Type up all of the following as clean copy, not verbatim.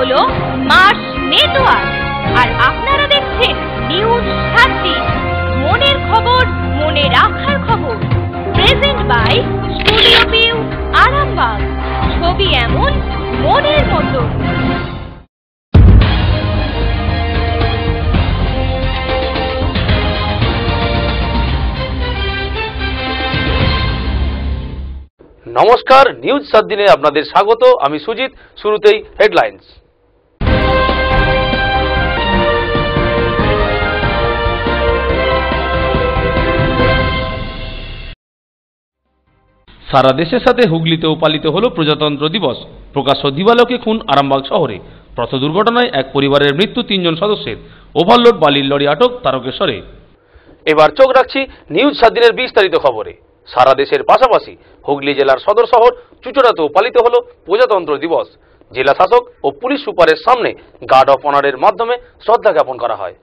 হলো মাস নেটওয়ার্ক, আর আপনারা দেখছেন নিউজ 7 দিন। মনের খবর, মনে রাখার খবর। Present by studio view, Arambagh. ছবি এমন, মনের মতো। নমস্কার, নিউজ 7 দিনে আপনাদের স্বাগত। আমি সুজিত। শুরুতেই হেডলাইন্স। সারা দেশের সাথে হুগলিতেও পালিত হলো প্রজাতন্ত্র দিবস। প্রকাশ্য দিবালোকে খুন আরামবাগ শহরে। পথ দুর্ঘটনায় এক পরিবারের মৃত্যু, 3 জন সদস্যের। ওভারলোড বালির লরি আটক তারকেশ্বরে। এবার চোখ রাখছি নিউজ 7 দিনের বিস্তারিত খবরে। সারা দেশের পাশাপাশি হুগলি জেলার সদর শহর চুঁচুড়াতেও পালিত হলো প্রজাতন্ত্র দিবস। জেলা শাসক ও পুলিশ সুপারের সামনে গার্ড অফ অনারের মাধ্যমে শ্রদ্ধা জ্ঞাপন করা হয়।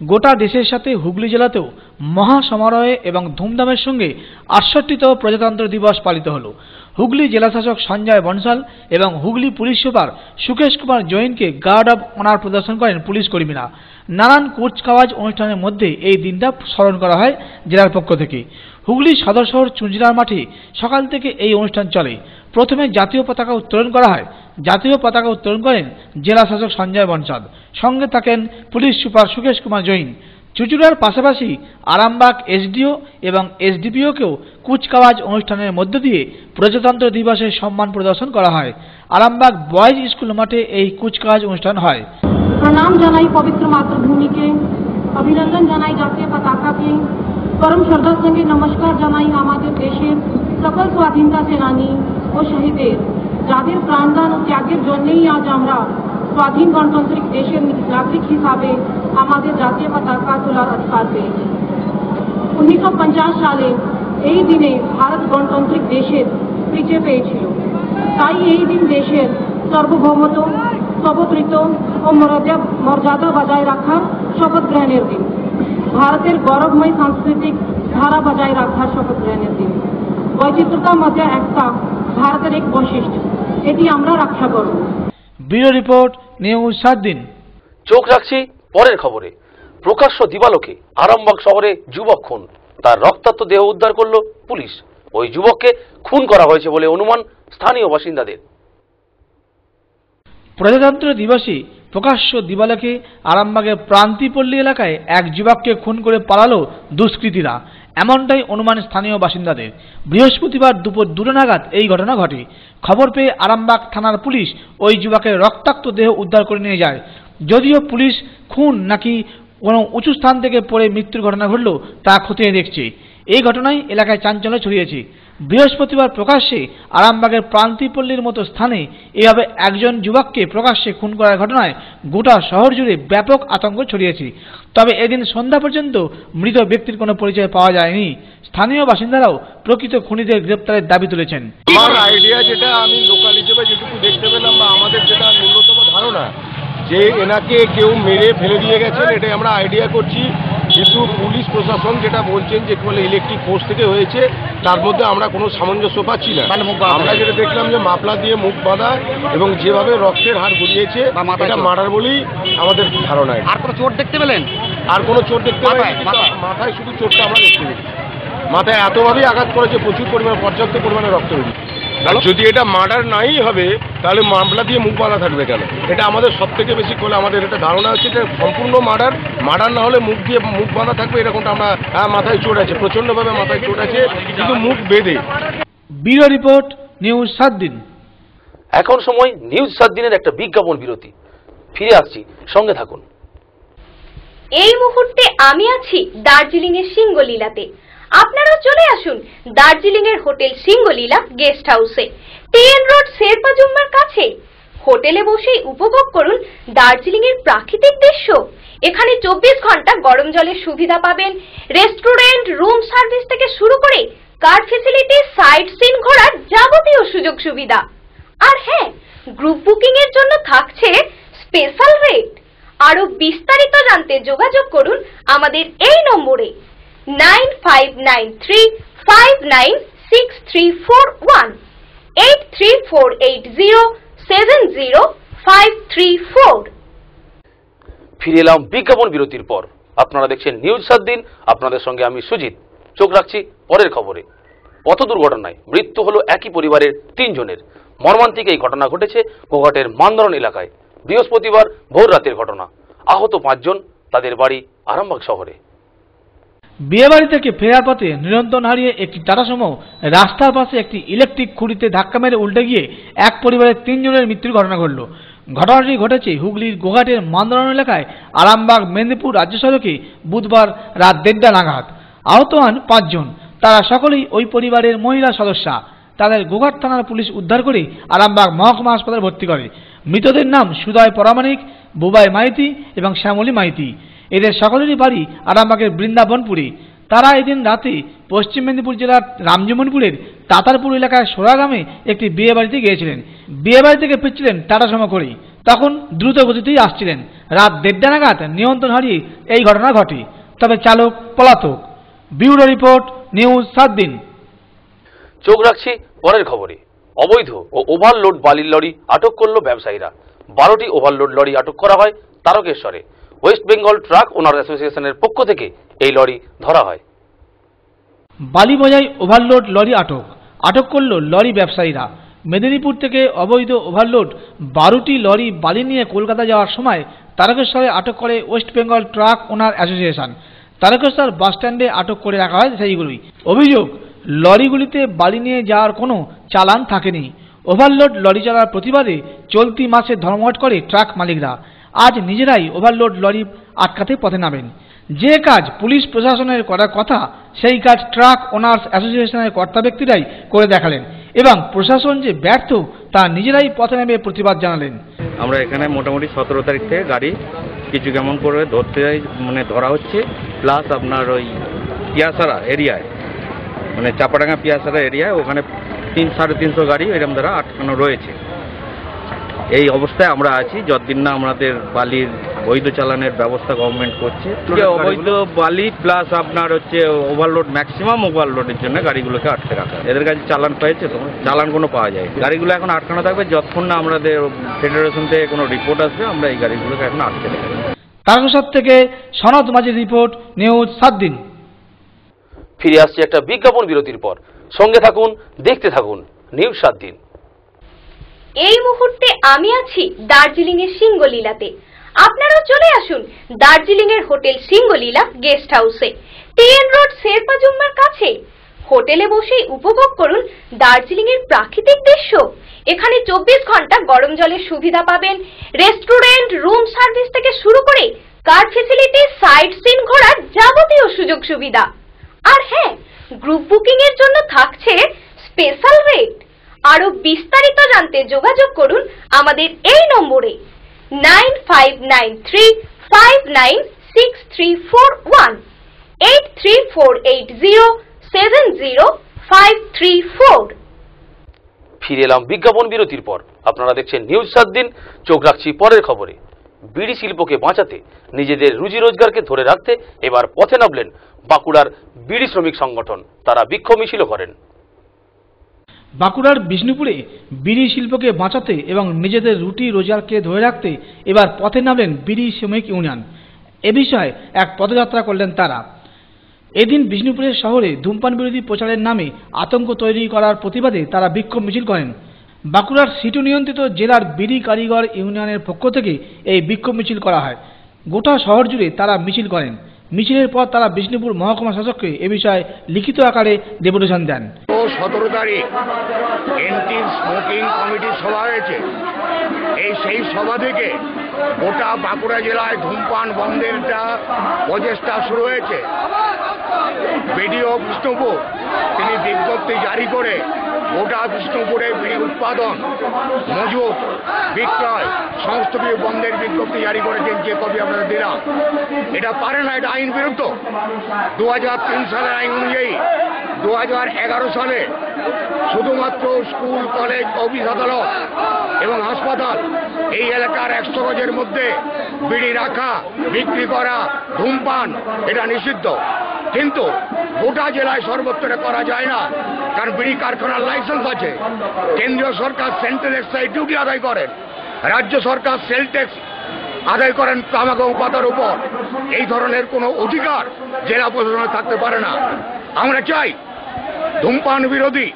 গোটা দেশের সাথে হুগলি জেলাতেও মহা সমারোহে এবং ধুমধামের সঙ্গে 68তম প্রজাতন্ত্র দিবস পালিত হলো। হুগলি জেলাশাসক সঞ্জয় বনসাল এবং হুগলি পুলিশ সুপার সুকেশ কুমার জৈনকে গার্ড অব অনার প্রদর্শন করেন পুলিশ কর্মীরা। নানান কুচকাওয়াজ অনুষ্ঠানের মধ্যে এই দিনটা স্মরণ করা হয় জেলার পক্ষ থেকে। হুগলি সদর শহর চুঁচুড়ার মাঠে সকাল থেকে এই অনুষ্ঠান চলে। প্রথমে জাতীয় পতাকা উত্তোলন করা হয়। জাতীয় পতাকা উত্তোলন করেন জেলা শাসক সঞ্জয় বনসাল, সঙ্গে থাকেন পুলিশ সুপার সুকেশ কুমার জৈন। চুঁচুড়ার পাশাপাশি আরামবাগ এসডিও এবং এসডিপিওকেও কুচকাওয়াজ অনুষ্ঠানের মধ্য দিয়ে প্রজাতন্ত্র দিবসের সম্মান প্রদর্শন করা হয়। আরামবাগ বয়েজ স্কুল মাঠে এই কুচকাওয়াজ অনুষ্ঠান হয়। প্রণাম জানাই পবিত্র মাতৃভূমিকে, অভিনন্দন জানাই জাতীয় পতাকাকে, পরম শ্রদ্ধার সঙ্গে নমস্কার জানাই আমাদের দেশের সকল স্বাধীনতা সেনানী ও শহীদের, যাদের প্রাণদান ও ত্যাগের জন্যই আজ আমরা স্বাধীন গণতান্ত্রিক দেশের নাগরিক হিসাবে আমাদের জাতীয় পতাকা তোলার অধিকার পেয়েছি। 1950 সালে এই দিনে ভারত গণতান্ত্রিক দেশের পরিচয় পেয়েছিল। তাই এই দিন দেশের সার্বভৌমত্ব, সর্বত্রিত ও মর্যাদা বজায় রাখার শপথ গ্রহণের দিন। ভারতের গৌরবময় সাংস্কৃতিক ধারা বজায় রাখার শপথ গ্রহণের দিন। বৈচিত্র্যতার মধ্যে একটা ভারতের এক বৈশিষ্ট্য, এটি আমরা রক্ষা করব। ব্যুরো রিপোর্ট, নিউজ 7 দিন। চোখ রাখছি পরের খবরে। প্রকাশ্য দিবালোকে আরামবাগ শহরে যুবক খুন। তার রক্তাক্ত দেহ উদ্ধার করল পুলিশ। ওই যুবককে খুন করা হয়েছে বলে অনুমান স্থানীয় বাসিন্দাদের। প্রজাতন্ত্র দিবসে প্রকাশ্য দিবালোকে আরামবাগের প্রান্তিপল্লী এলাকায় এক যুবককে খুন করে পালালো দুষ্কৃতীরা, এমনটাই অনুমান স্থানীয় বাসিন্দাদের। বৃহস্পতিবার দুপুর 2টা নাগাদ এই ঘটনা ঘটে। খবর পেয়ে আরামবাগ থানার পুলিশ ওই যুবকের রক্তাক্ত দেহ উদ্ধার করে নিয়ে যায়। যদিও পুলিশ খুন নাকি কোনো উঁচু স্থান থেকে পড়ে মৃত্যুর ঘটনা ঘটল তা খতিয়ে দেখছে। এই ঘটনায় এলাকায় চাঞ্চল্য ছড়িয়েছে। বৃহস্পতিবার প্রকাশ্যে আরামবাগের প্রান্তিপল্লীর মতো স্থানে এভাবে একজন যুবককে প্রকাশ্যে খুন করার ঘটনায় গোটা শহর জুড়ে ব্যাপক আতঙ্ক ছড়িয়েছে। তবে এদিন সন্ধ্যা পর্যন্ত মৃত ব্যক্তির কোনো পরিচয় পাওয়া যায়নি। স্থানীয় বাসিন্দারাও প্রকৃত খুনিদের গ্রেপ্তারের দাবি তুলেছেন। আমার আইডিয়া, যেটা আমি লোকাল হিসেবে যেটুকু দেখতে পেলাম বা আমাদের যেটা ন্যূনতম ধারণা, যে এনাকে কেউ মেরে ফেলে দিয়ে গেছেন, এটাই আমরা আইডিয়া করছি। কিন্তু পুলিশ প্রশাসন যেটা বলছেন যে বলে ইলেকট্রিক ফোর্স থেকে হয়েছে, তার মধ্যে আমরা কোনো সামঞ্জস্য পাচ্ছি না। আমরা যেটা দেখলাম যে মাফলা দিয়ে মুখ বাঁধা এবং যেভাবে রক্তের হার গড়িয়েছে, এটা মার্ডার বলেই আমাদের ধারণা। আর কোনো চোট দেখতে পেলেন? আর কোনো চোট দেখতে পাইনি, মাথায় শুধু চোটটা আমরা দেখতে পেয়েছি। মাথায় এতভাবেই আঘাত করেছে, প্রচুর পরিমাণে, পর্যাপ্ত পরিমাণে রক্ত বেরিয়েছে। যদি এটা মার্ডার নাই হবে তাহলে মামলা দিয়ে মুখ বাঁধা থাকবে কেন? এটা আমাদের সব থেকে বেশি করে আমাদের এটা ধারণা হচ্ছে যে সম্পূর্ণ মার্ডার না হলে মুখ দিয়ে মুখ বাঁধা থাকবে, এরকমটা আমরা মাথায় চোট আছে, প্রচন্ডভাবে মাথায় চোট আছে, কিন্তু মুখ বেঁধে। ব্যুরো রিপোর্ট, নিউজ 7 দিন। এখন সময় নিউজ 7 দিনের একটা বিজ্ঞাপন বিরতি। ফিরে আসছি, সঙ্গে থাকুন। এই মুহূর্তে আমি আছি দার্জিলিং এর সিঙ্গলীলাতে। আপনারাও চলে আসুন দার্জিলিং এর হোটেল সিঙ্গলীলা গেস্ট হাউসে, টিএন রোড শেরপা জুম্মার কাছে। হোটেলে বসেই উপভোগ করুন দার্জিলিং এর প্রাকৃতিক দৃশ্য। এখানে 24 ঘন্টা গরম জলের সুবিধা পাবেন। রেস্টুরেন্ট, রুম সার্ভিস থেকে শুরু করে কার ফ্যাসিলিটি, সাইট সিন ঘোরার যাবতীয় সুযোগ সুবিধা। আর হ্যাঁ, গ্রুপ বুকিং এর জন্য থাকছে স্পেশাল রেট। আরো বিস্তারিত জানতে যোগাযোগ করুন আমাদের এই নম্বরে 9593596341 834807053 634। ফিরে এলাম বিজ্ঞাপন বিরতির পর। আপনারা দেখছেন নিউজ 7 দিন, আপনাদের সঙ্গে আমি সুজিত। চোখ রাখছি পরের খবরে। পথ দুর্ঘটনায় মৃত্যু হলো একই পরিবারের 3 জনের। মর্মান্তিক এই ঘটনা ঘটেছে গোঘাটের মান্দরণ এলাকায়। বৃহস্পতিবার ভোর রাতের ঘটনা। আহত 5 জন, তাদের বাড়ি আরামবাগ শহরে। বিয়েবাড়ি থেকে ফেরার পথে নিয়ন্ত্রণ হারিয়ে একটি টাটা সুমো রাস্তার পাশে একটি ইলেকট্রিক খুঁড়িতে ধাক্কা মেরে উল্টে গিয়ে এক পরিবারের 3 জনের মৃত্যুর ঘটনা ঘটল। ঘটনাটি ঘটেছে হুগলির গোঘাটের মান্দরণ এলাকায় আরামবাগ মেদিনীপুর রাজ্য সড়কে বুধবার রাত 1:30 নাগাদ। আহত হন 5 জন। তারা সকলেই ওই পরিবারের মহিলা সদস্যা। তাদের গোঘাট থানার পুলিশ উদ্ধার করে আরামবাগ মহকুমা হাসপাতালে ভর্তি করে। মৃতদের নাম সুদয় পরামানিক, বুবাই মাইতি এবং শ্যামলী মাইতি। এদের সকলেরই বাড়ি আরামবাগের বৃন্দাবনপুরে। তারা এদিন রাতে পশ্চিম মেদিনীপুর জেলার রামজীবনপুরের তাতারপুর এলাকার সোরা গ্রামে একটি বিয়ে বাড়িতে গিয়েছিলেন। বিয়ে বাড়ি থেকে ফিরছিলেন টাটা সুমো করে। তখন দ্রুত গতিতেই আসছিলেন। রাত 1:30 নাগাদ নিয়ন্ত্রণ হারিয়ে এই ঘটনা ঘটে। তবে চালক পলাতক। ব্যুরো রিপোর্ট, নিউজ 7 দিন। চোখ রাখছি পরের খবরে। অবৈধ ও ওভারলোড বালির লরি আটক করল ব্যবসায়ীরা। 12টি ওভারলোড লরি আটক করা হয় তারকেশ্বরে। ওয়েস্ট বেঙ্গল ট্রাক ওনার অ্যাসোসিয়েশনের পক্ষ থেকে এই লরি ধরা হয়। বালি বোঝাই ওভারলোড লরি আটক করল লরি ব্যবসায়ীরা। মেদিনীপুর থেকে অবৈধ ওভারলোড 12টি লরি বালি নিয়ে কলকাতা যাওয়ার সময় তারকেশ্বরে আটক করে ওয়েস্ট বেঙ্গল ট্রাক ওনার অ্যাসোসিয়েশন। তারকেশ্বর বাসস্ট্যান্ডে আটক করে রাখা হয় সেইগুলোই। অভিযোগ, লরিগুলিতে বালি নিয়ে যাওয়ার কোনো চালান থাকেনি। ওভারলোড লরি চলার প্রতিবাদে চলতি মাসে ধর্মঘট করে ট্রাক মালিকরা। আজ নিজেরাই ওভারলোড লরি আটকাতে পথে নামেন। যে কাজ পুলিশ প্রশাসনের করার কথা সেই কাজ ট্রাক ওনার্স অ্যাসোসিয়েশনের কর্তা ব্যক্তিরাই করে দেখালেন এবং প্রশাসন যে ব্যর্থ তা নিজেরাই পথে নেমে প্রতিবাদ জানালেন। আমরা এখানে মোটামুটি 17 তারিখ থেকে গাড়ি কিছু কেমন করে ধরতে ধরা হচ্ছে, প্লাস আপনার ওই পিয়াসারা এরিয়ায় চাপাডাঙ্গা পিয়াসারা এরিয়ায় ওখানে 300-350 গাড়ি এরকম দ্বারা আটকানো রয়েছে। এই অবস্থায় আমরা আছি যতদিন না আমাদের বালির বৈধ চালানের ব্যবস্থা গভর্নমেন্ট করছে। অবৈধ বালি প্লাস আপনার ওভারলোড, ম্যাক্সিমাম ওভারলোডের জন্য গাড়িগুলোকে আটকে রাখা। এদের কাছে চালান পেয়েছে, তোমার চালান কোনো পাওয়া যায়। গাড়িগুলো এখন আটকানো থাকবে যতক্ষণ না আমাদের ফেডারেশন থেকে কোনো রিপোর্ট আসবে। আমরা এই গাড়িগুলোকে এখন আটকে রাখবো। তারকেশ্বর থেকে সনদ মাঝির রিপোর্ট, নিউজ 7 দিন। ফিরে আসছে একটা বিজ্ঞাপন বিরতির পর। সঙ্গে থাকুন, দেখতে থাকুন নিউজ 7 দিন। এই মুহূর্তে আমি আছি দার্জিলিং এর সিঙ্গলীলাতে। আপনারাও চলে আসুন দার্জিলিং এর হোটেল সিঙ্গলীলা গেস্ট হাউসে, টিএন রোড শেরপা জুম্মার কাছে। হোটেলে বসেই উপভোগ করুন দার্জিলিং এর প্রাকৃতিক দৃশ্য। এখানে 24 ঘন্টা গরম জলের সুবিধা পাবেন। রেস্টুরেন্ট, রুম সার্ভিস থেকে শুরু করে কার ফেসিলিটি, সাইট সিন ঘোরার যাবতীয় সুযোগ সুবিধা। আর হ্যাঁ, গ্রুপ বুকিং এর জন্য থাকছে স্পেশাল রেট। আরো বিস্তারিত জানতে যোগাযোগ করুন আমাদের এই নম্বরে 9595596341 8348070534। ফিরে এলাম বিজ্ঞাপন বিরতির পর। আপনারা দেখছেন নিউজ 7 দিন। চোখ রাখছি পরের খবরে। বিড়ি শিল্পকে বাঁচাতে, নিজেদের রুজি রোজগারকে ধরে রাখতে এবার পথে নামলেন বাঁকুড়ার বিড়ি শ্রমিক সংগঠন। তারা বিক্ষোভ মিছিল করেন। বাঁকুড়ার বিষ্ণুপুরে বিড়ি শিল্পকে বাঁচাতে এবং নিজেদের রুটি রোজগারকে ধরে রাখতে এবার পথে নামলেন বিড়ি শ্রমিক ইউনিয়ন। এ বিষয়ে এক পদযাত্রা করলেন তারা। এদিন বিষ্ণুপুরের শহরে ধূমপান বিরোধী প্রচারের নামে আতঙ্ক তৈরি করার প্রতিবাদে তারা বিক্ষোভ মিছিল করেন। বাঁকুড়ার সিটু নিয়ন্ত্রিত জেলার বিড়ি কারিগর ইউনিয়নের পক্ষ থেকে এই বিক্ষোভ মিছিল করা হয়। গোটা শহর জুড়ে তারা মিছিল করেন। মিছিলের পর তারা বিষ্ণুপুর মহকুমা শাসককে এ বিষয়ে লিখিত আকারে ডেপুটেশন দেন। 17 তারিখ এন্টি স্মোকিং কমিটির সভা হয়েছে। সেই সভা থেকে গোটা বাঁকুড়া জেলায় ধূমপান বন্ধের একটা প্রচেষ্টা শুরু হয়েছে। বিডিও বিষ্ণুপুর তিনি বিজ্ঞপ্তি জারি করে গোটা বিষ্ণুপুরে বিড়ি উৎপাদন, মজুত, বিক্রয় সমস্ত কিছু বন্ধের বিজ্ঞপ্তি জারি করেছেন, যে কপি আপনাদের দিলাম। এটা পারে না, এটা আইন বিরুদ্ধ। 2003 সালের আইন অনুযায়ী 2011 সালে শুধুমাত্র স্কুল, কলেজ, অফিস, আদালত এবং হাসপাতাল এই এলাকার 100 গজের মধ্যে বিড়ি রাখা, বিক্রি করা, ধূমপান এটা নিষিদ্ধ। কিন্তু গোটা জেলায় সর্বত্র করা যায় না, কারণ বিড়ি কারখানার লাইসেন্স আছে। কেন্দ্রীয় সরকার সেন্ট্রাল এক্সাইজ ডিউটি আদায় করে। রাজ্য সরকার সেল ট্যাক্স আদায় করেন তামাক পাতার উপর, এই ধরনের কোনো অধিকার জেলা প্রশাসনের থাকতে পারে না। আমরা চাই ধূমপান বিরোধী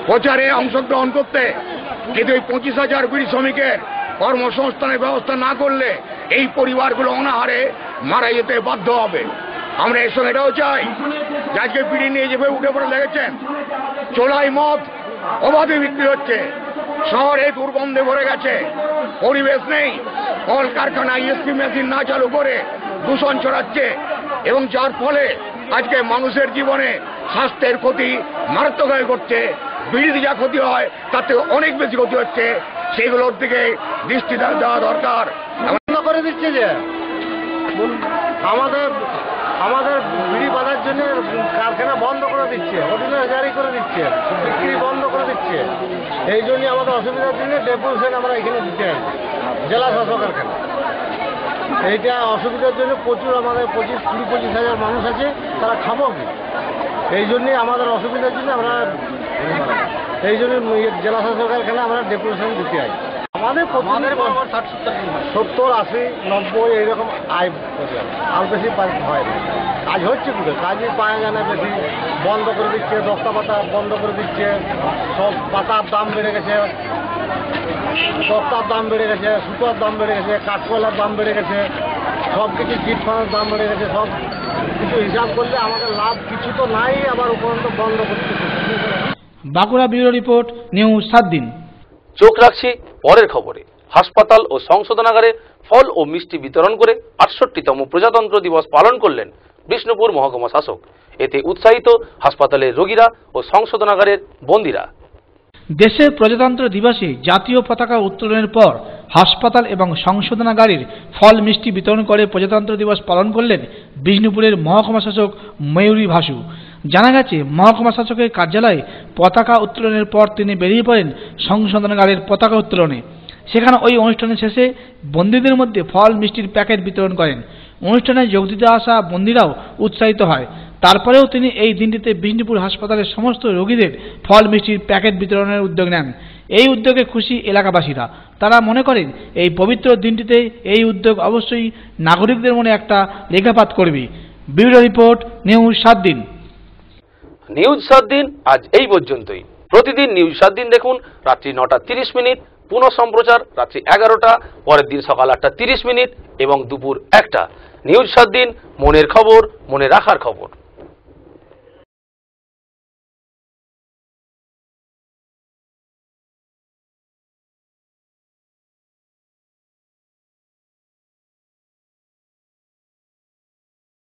প্রচারে অংশগ্রহণ করতে, কিন্তু এই 25,000 বিড়ি শ্রমিকের কর্মসংস্থানের ব্যবস্থা না করলে এই পরিবারগুলো অনাহারে মারা যেতে বাধ্য হবে। আমরা এর সঙ্গে এটাও চাই যে আজকে বিড়ি নিয়ে যেভাবে উঠে পড়ে লেগেছেন, চোলাই মদ অবাধে বিক্রি হচ্ছে, শহরে দুর্গন্ধে ভরে গেছে, পরিবেশ নেই, কলকারখানায় ইএসপি মেশিন না চালু করে দূষণ ছড়াচ্ছে, এবং যার ফলে আজকে মানুষের জীবনে স্বাস্থ্যের ক্ষতি মারাত্মক হয়ে করছে। বিড়িতে যা ক্ষতি হয় তার থেকে অনেক বেশি ক্ষতি হচ্ছে, সেগুলোর দিকে দৃষ্টি দেওয়া দরকার। বন্ধ করে দিচ্ছে যে আমাদের বিড়ি বাঁধার জন্য কারখানা বন্ধ করে দিচ্ছে, অর্ডিন্যান্স জারি করে দিচ্ছে, বিক্রি বন্ধ করে দিচ্ছে। এই জন্য আমাদের অসুবিধার জন্য ডেপুটেশন আমরা এখানে দিতে হয় জেলা শাসক কারখানা। এইটা অসুবিধার জন্য প্রচুর আমাদের 20-25,000 মানুষ আছে, তারা খাবো কি? এই জন্যে আমাদের অসুবিধার জন্য আমরা এই জন্য জেলা শাসক কারখানা আমরা ডেপুটেশন দিতে হয়। আমাদের 70-80-90 এইরকম আয়, আর বেশি হয় না। কাজ হচ্ছে কোথায়? কাজই পাওয়া যায় না বেশি, বন্ধ করে দিচ্ছে, দস্তা পাতা বন্ধ করে দিচ্ছে, সব পাতার দাম বেড়ে গেছে, দস্তার দাম বেড়ে গেছে, সুতোর দাম বেড়ে গেছে, কাঠকয়লার দাম বেড়ে গেছে, সব কিছু চিট ফান্ডের দাম বেড়ে গেছে। সব কিছু হিসাব করলে আমাদের লাভ কিছু তো নাই, আবার উপরন্ত বন্ধ করতে। বাঁকুড়া ব্যুরো রিপোর্ট, নিউজ 7 দিন। চোখ রাখছি পরের খবরে। হাসপাতাল ও সংশোধনাগারে ফল ও মিষ্টি বিতরণ করে 68তম প্রজাতন্ত্র দিবস পালন করলেন বিষ্ণুপুর মহকুমা শাসক। এতে উৎসাহিত হাসপাতালের রোগীরা ও সংশোধনাগারের বন্দীরা। দেশের প্রজাতন্ত্র দিবসে জাতীয় পতাকা উত্তোলনের পর হাসপাতাল এবং সংশোধনাগারের ফল মিষ্টি বিতরণ করে প্রজাতন্ত্র দিবস পালন করলেন বিষ্ণুপুরের মহকুমা শাসক ময়ূরী ভাসু। জানা গেছে, মহকুমা শাসকের কার্যালয়ে পতাকা উত্তোলনের পর তিনি বেরিয়ে পড়েন সংশোধনাগারের পতাকা উত্তোলনে। সেখানে ওই অনুষ্ঠানের শেষে বন্দীদের মধ্যে ফল মিষ্টির প্যাকেট বিতরণ করেন। অনুষ্ঠানে যোগ দিতে আসা বন্দীরাও উৎসাহিত হয়। তারপরেও তিনি এই দিনটিতে বিষ্ণুপুর হাসপাতালের সমস্ত রোগীদের ফল মিষ্টির প্যাকেট বিতরণের উদ্যোগ নেন। এই উদ্যোগে খুশি এলাকাবাসীরা। তারা মনে করেন এই পবিত্র দিনটিতে এই উদ্যোগ অবশ্যই নাগরিকদের মনে একটা রেখাপাত করবে। ব্যুরো রিপোর্ট, নিউজ 7 দিন। নিউজ 7 দিন আজ এই পর্যন্তই। প্রতিদিন নিউজ 7 দিন দেখুন রাত্রি 9:30, পুনঃ সম্প্রচার রাত্রি 11টা, পরের দিন সকাল 8:30 এবং দুপুর 1টা। নিউজ 7 দিন, মনের খবর, মনে রাখার খবর।